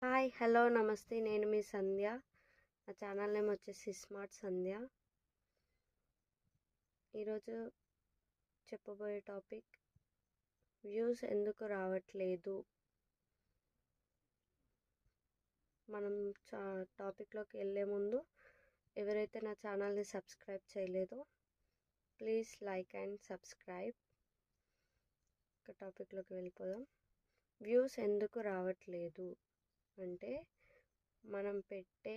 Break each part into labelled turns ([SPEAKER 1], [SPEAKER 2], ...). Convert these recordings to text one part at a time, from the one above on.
[SPEAKER 1] Hi hello నమస్తే నేను మీ సంధ్య. నా ఛానల్ నేమ్ వచ్చేసి స్మార్ట్ సంధ్య. ఈరోజు చెప్పబోయే టాపిక్ వ్యూస్ ఎందుకు రావట్లేదు. మనం టాపిక్లోకి వెళ్ళే ముందు ఎవరైతే నా ఛానల్ని సబ్స్క్రైబ్ చేయలేదో ప్లీజ్ లైక్ అండ్ సబ్స్క్రైబ్. ఒక టాపిక్లోకి వెళ్ళిపోదాం. వ్యూస్ ఎందుకు రావట్లేదు అంటే మనం పెట్టే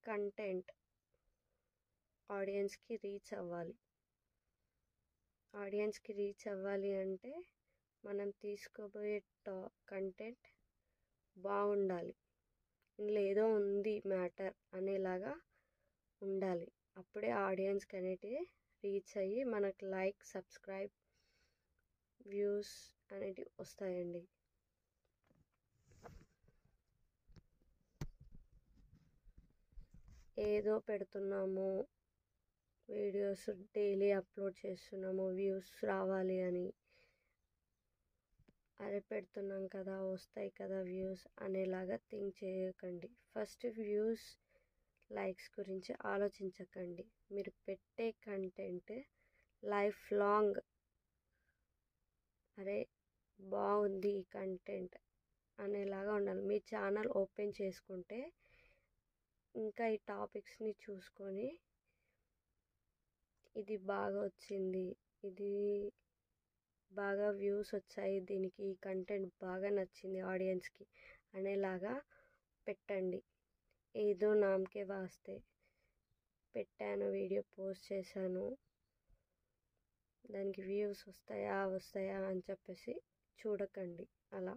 [SPEAKER 1] కంటెంట్ ఆడియన్స్కి రీచ్ అవ్వాలి. ఆడియన్స్కి రీచ్ అవ్వాలి అంటే మనం తీసుకోబోయే కంటెంట్ బాగుండాలి. ఇందులో ఏదో ఉంది మ్యాటర్ అనేలాగా ఉండాలి. అప్పుడే ఆడియన్స్కి అనేటివి రీచ్ అయ్యి మనకు లైక్ సబ్స్క్రైబ్ వ్యూస్ అనేటివి వస్తాయండి. ఏదో పెడుతున్నాము, వీడియోస్ డైలీ అప్లోడ్ చేస్తున్నాము వ్యూస్ రావాలి అని, అదే పెడుతున్నాం కదా వస్తాయి కదా వ్యూస్ అనేలాగా థింక్ చేయకండి. ఫస్ట్ వ్యూస్ లైక్స్ గురించి ఆలోచించకండి. మీరు పెట్టే కంటెంట్ లైఫ్ లాంగ్ అరే బాగుంది ఈ కంటెంట్ అనేలాగా ఉండాలి. మీ ఛానల్ ఓపెన్ చేసుకుంటే ఇంకా ఈ టాపిక్స్ని చూసుకొని ఇది బాగా వచ్చింది, ఇది బాగా వ్యూస్ వచ్చాయి, దీనికి ఈ కంటెంట్ బాగా నచ్చింది ఆడియన్స్కి అనేలాగా పెట్టండి. ఏదో నామకే వాస్తే పెట్టాను, వీడియో పోస్ట్ చేశాను, దానికి వ్యూస్ వస్తాయా అని చెప్పేసి చూడకండి. అలా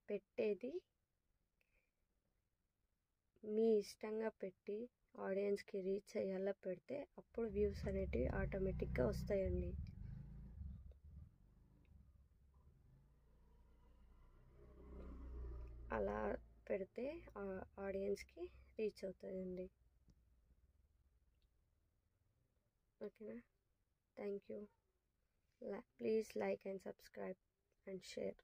[SPEAKER 1] పెట్టేది మీ ఇష్టంగా పెట్టి ఆడియన్స్కి రీచ్ అయ్యేలా పెడితే అప్పుడు వ్యూస్ అనేటివి ఆటోమేటిక్గా వస్తాయండి. అలా పెడితే ఆడియన్స్కి రీచ్ అవుతాయండి. ఓకేనా? Thank you. Please like and subscribe and share.